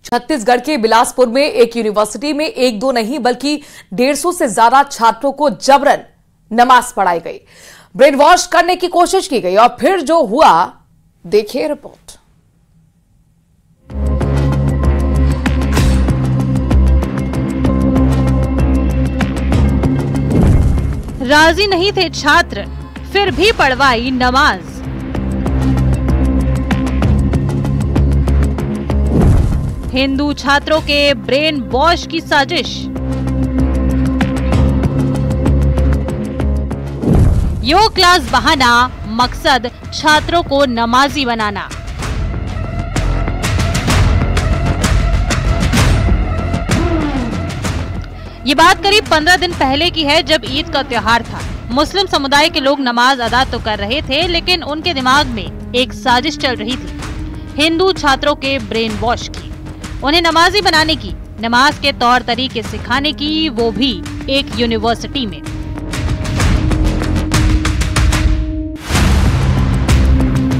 छत्तीसगढ़ के बिलासपुर में एक यूनिवर्सिटी में एक दो नहीं बल्कि 150 से ज्यादा छात्रों को जबरन नमाज पढ़ाई गई, ब्रेन वॉश करने की कोशिश की गई और फिर जो हुआ देखिए रिपोर्ट। राजी नहीं थे छात्र, फिर भी पढ़वाई नमाज। हिंदू छात्रों के ब्रेन वॉश की साजिश। योग क्लास बहाना, मकसद छात्रों को नमाजी बनाना। ये बात करीब 15 दिन पहले की है, जब ईद का त्योहार था। मुस्लिम समुदाय के लोग नमाज अदा तो कर रहे थे, लेकिन उनके दिमाग में एक साजिश चल रही थी, हिंदू छात्रों के ब्रेन वॉश की, उन्हें नमाजी बनाने की, नमाज के तौर तरीके सिखाने की, वो भी एक यूनिवर्सिटी में।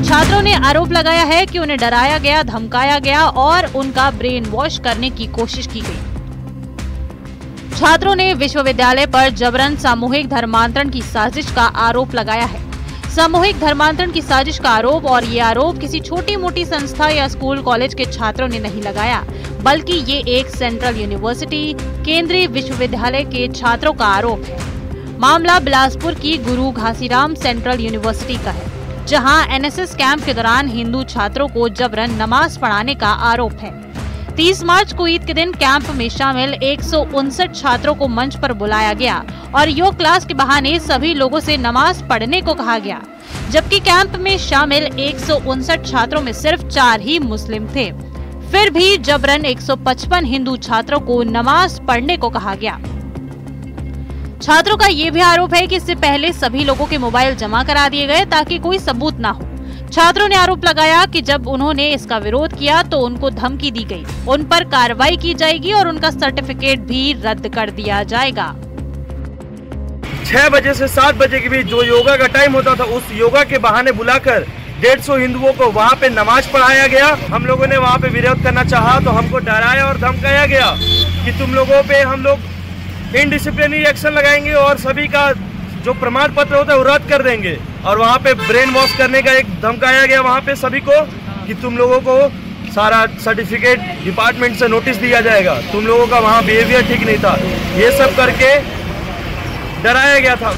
छात्रों ने आरोप लगाया है कि उन्हें डराया गया, धमकाया गया और उनका ब्रेन वॉश करने की कोशिश की गई। छात्रों ने विश्वविद्यालय पर जबरन सामूहिक धर्मांतरण की साजिश का आरोप लगाया है। सामूहिक धर्मांतरण की साजिश का आरोप, और ये आरोप किसी छोटी मोटी संस्था या स्कूल कॉलेज के छात्रों ने नहीं लगाया, बल्कि ये एक सेंट्रल यूनिवर्सिटी, केंद्रीय विश्वविद्यालय के छात्रों का आरोप है। मामला बिलासपुर की गुरु घासीराम सेंट्रल यूनिवर्सिटी का है, जहां एनएसएस कैंप के दौरान हिंदू छात्रों को जबरन नमाज पढ़ाने का आरोप है। 30 मार्च को ईद के दिन कैंप में शामिल 159 छात्रों को मंच पर बुलाया गया और योग क्लास के बहाने सभी लोगों से नमाज पढ़ने को कहा गया, जबकि कैंप में शामिल 159 छात्रों में सिर्फ 4 ही मुस्लिम थे। फिर भी जबरन 155 हिंदू छात्रों को नमाज पढ़ने को कहा गया। छात्रों का ये भी आरोप है कि इससे पहले सभी लोगों के मोबाइल जमा करा दिए गए ताकि कोई सबूत ना हो। छात्रों ने आरोप लगाया कि जब उन्होंने इसका विरोध किया तो उनको धमकी दी गई, उन पर कार्रवाई की जाएगी और उनका सर्टिफिकेट भी रद्द कर दिया जाएगा। 6 बजे से 7 बजे के बीच जो योगा का टाइम होता था, उस योगा के बहाने बुलाकर 150 हिंदुओं को वहाँ पे नमाज पढ़ाया गया। हम लोगों ने वहाँ पे विरोध करना चाहा तो हमको डराया और धमकाया गया कि तुम लोगों पे हम लोग इनडिसिप्लिनरी एक्शन लगाएंगे और सभी का जो प्रमाण पत्र होता है वो रद्द कर देंगे। और वहाँ पे ब्रेन वॉश करने का एक धमकाया गया वहाँ पे सभी को कि तुम लोगों को सारा सर्टिफिकेट डिपार्टमेंट से नोटिस दिया जाएगा, तुम लोगों का वहाँ बिहेवियर ठीक नहीं था, ये सब करके डराया गया था।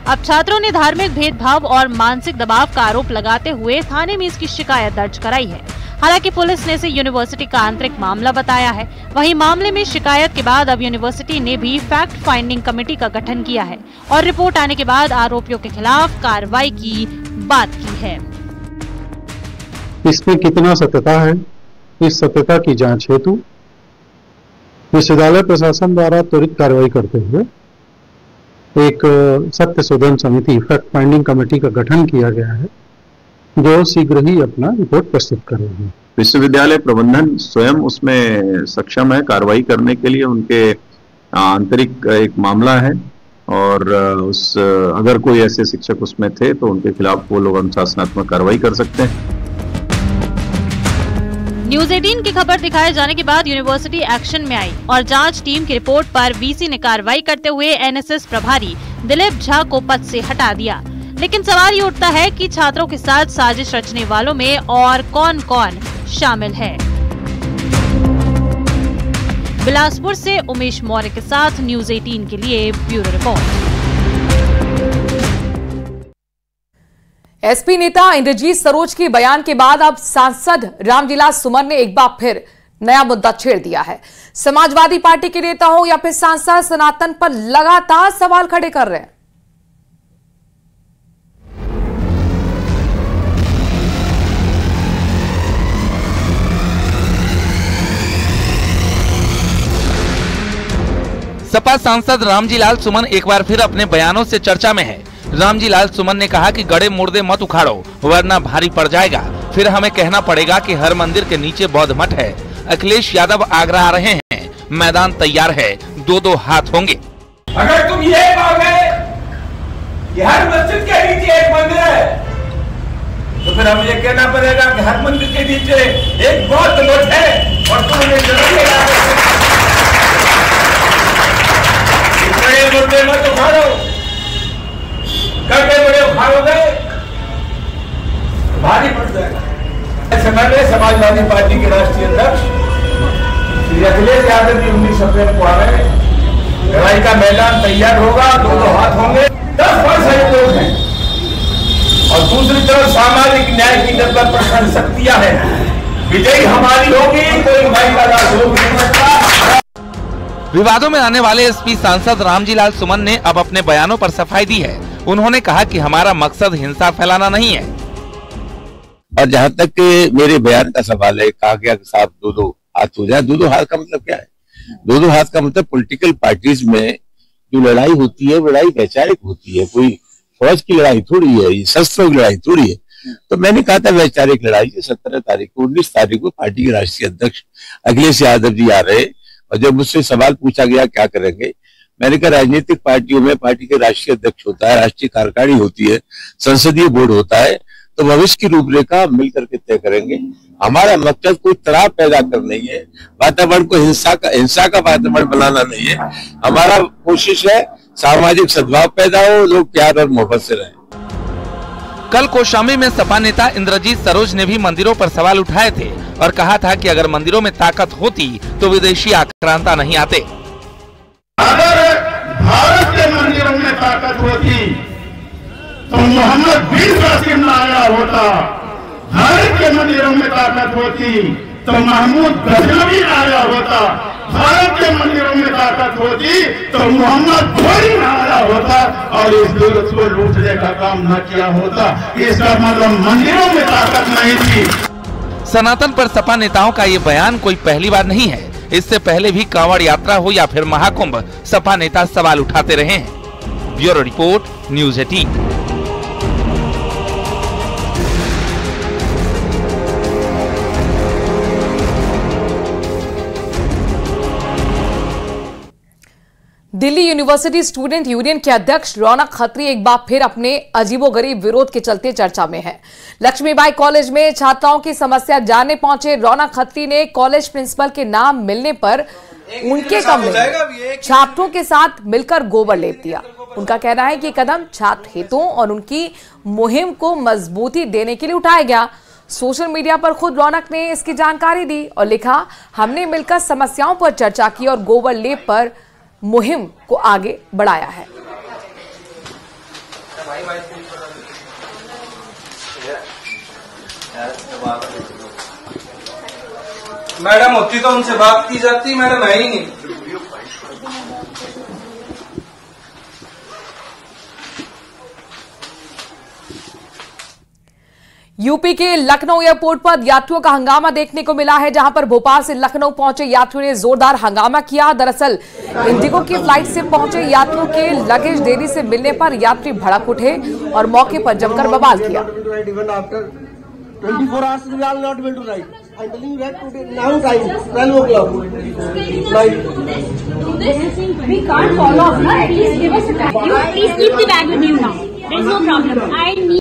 अब छात्रों ने धार्मिक भेदभाव और मानसिक दबाव का आरोप लगाते हुए थाने में इसकी शिकायत दर्ज कराई है। हालांकि पुलिस ने इसे यूनिवर्सिटी का आंतरिक मामला बताया है। वहीं मामले में शिकायत के बाद अब यूनिवर्सिटी ने भी फैक्ट फाइंडिंग कमेटी का गठन किया है और रिपोर्ट आने के बाद आरोपियों के खिलाफ कार्रवाई की बात की है। इसमें कितना सत्यता है, इस सत्यता की जांच हेतु विश्वविद्यालय प्रशासन द्वारा त्वरित कार्रवाई करते हुए एक सत्य शोधन समिति फैक्ट फाइंडिंग कमेटी का गठन किया गया है, जो शीघ्र ही अपना रिपोर्ट प्रस्तुत करेगी। विश्वविद्यालय प्रबंधन स्वयं उसमें सक्षम है कार्रवाई करने के लिए, उनके आंतरिक एक मामला है और अगर कोई ऐसे शिक्षक उसमें थे तो उनके खिलाफ वो लोग अनुशासनात्मक कार्रवाई कर सकते हैं। न्यूज़ 18 की खबर दिखाए जाने के बाद यूनिवर्सिटी एक्शन में आई और जांच टीम की रिपोर्ट पर वीसी ने कार्रवाई करते हुए एनएसएस प्रभारी दिलीप झा को पद से हटा दिया। लेकिन सवाल ये उठता है कि छात्रों के साथ साजिश रचने वालों में और कौन कौन शामिल है। बिलासपुर से उमेश मौर्य के साथ न्यूज़ 18 के लिए ब्यूरो रिपोर्ट। एसपी नेता इंद्रजीत सरोज के बयान के बाद अब सांसद रामविलास सुमन ने एक बार फिर नया मुद्दा छेड़ दिया है। समाजवादी पार्टी के नेता हो या फिर सांसद सनातन पर लगातार सवाल खड़े कर रहे हैं। सपा सांसद रामजीलाल सुमन एक बार फिर अपने बयानों से चर्चा में है। रामजीलाल सुमन ने कहा कि गड़े मुर्दे मत उखाड़ो वरना भारी पड़ जाएगा, फिर हमें कहना पड़ेगा कि हर मंदिर के नीचे बौद्ध मठ है। अखिलेश यादव आगरा आ रहे हैं, मैदान तैयार है, 2-2 हाथ होंगे। अगर तुम ये कहोगे कि हर मस्जिद के नीचे एक मंदिर है, तो फिर हमें ये कहना पड़ेगा कि हर मंदिर के नीचे एक बौद्ध मठ है और तुम राष्ट्रीय अध्यक्ष श्री अखिलेश यादव जी 19 अप्रैल को आ रहे हैं। लड़ाई का मैदान तैयार होगा, दोनों हाथ होंगे, 10 बड़े लोग हैं और दूसरी तरफ सामाजिक न्याय की जब प्रखर शक्तियां हैं। विजयी हमारी होगी, कोई भाई का राज हो नहीं सकता। विवादों में आने वाले एसपी सांसद रामजी लाल सुमन ने अब अपने बयानों पर सफाई दी है। उन्होंने कहा कि हमारा मकसद हिंसा फैलाना नहीं है। और जहाँ तक मेरे बयान का सवाल है, कहा गया कि साहब दो हाथ हो जाए। दो हाथ का मतलब क्या है? दो हाथ का मतलब पॉलिटिकल पार्टीज में जो लड़ाई होती है वो लड़ाई वैचारिक होती है, कोई फौज की लड़ाई थोड़ी है, ये शस्त्रों की लड़ाई थोड़ी है। तो मैंने कहा था वैचारिक लड़ाई 17 तारीख को 19 तारीख को पार्टी के राष्ट्रीय अध्यक्ष अखिलेश यादव जी आ रहे, और जब मुझसे सवाल पूछा गया क्या करेंगे, मैंने कहा राजनीतिक पार्टियों में पार्टी के राष्ट्रीय अध्यक्ष होता है, राष्ट्रीय कार्यकारिणी होती है, संसदीय बोर्ड होता है, तो भविष्य की रूपरेखा मिलकर के तय करेंगे। हमारा मकसद कोई तनाव पैदा करना नहीं है, वातावरण को हिंसा का वातावरण बनाना नहीं है। हमारा कोशिश है सामाजिक सद्भाव पैदा हो, लोग प्यार और मोहब्बत से रहें। कल कौशाम्बी में सपा नेता इंद्रजीत सरोज ने भी मंदिरों पर सवाल उठाए थे और कहा था कि अगर मंदिरों में ताकत होती तो विदेशी आक्रांता नहीं आते। अगर भारत के मंदिरों में ताकत होती तो मोहम्मद बिन कासिम आया होता। भारत के मंदिरों में ताकत होती तो महमूद गजनवी आया होता। भारत के मंदिरों में ताकत होती तो मोहम्मद घोरी आया होता और इस देश को लूटने का काम न किया होता। इसका मतलब मंदिरों में ताकत नहीं थी। सनातन पर सपा नेताओं का ये बयान कोई पहली बार नहीं है। इससे पहले भी कांवड़ यात्रा हो या फिर महाकुंभ, सपा नेता सवाल उठाते रहे हैं। Bureau report, news 18। Delhi university student union के अध्यक्ष रौनक खत्री एक बार फिर अपने अजीबोगरीब विरोध के चलते चर्चा में है। लक्ष्मीबाई कॉलेज में छात्राओं की समस्या जानने पहुंचे रौनक खत्री ने कॉलेज प्रिंसिपल के नाम मिलने पर उनके कमरे में छात्रों के साथ मिलकर गोबर लेप दिया। उनका कहना है कि कदम छात्र हितों और उनकी मुहिम को मजबूती देने के लिए उठाया गया। सोशल मीडिया पर खुद रौनक ने इसकी जानकारी दी और लिखा, हमने मिलकर समस्याओं पर चर्चा की और गोबर लेप पर मुहिम को आगे बढ़ाया है। मैडम होती तो उनसे बात की जाती, मैडम है ही नहीं। यूपी के लखनऊ एयरपोर्ट पर यात्रियों का हंगामा देखने को मिला है, जहां पर भोपाल से लखनऊ पहुंचे यात्रियों ने जोरदार हंगामा किया। दरअसल इंडिगो की फ्लाइट से पहुंचे यात्रियों के लगेज देरी से मिलने पर यात्री भड़क उठे और मौके पर जमकर बवाल किया। 24 hours we are not able to write. I believe that today now time 12 o'clock. We can't follow up. At least give us a time. You please keep the bag with you now. There is no problem. I need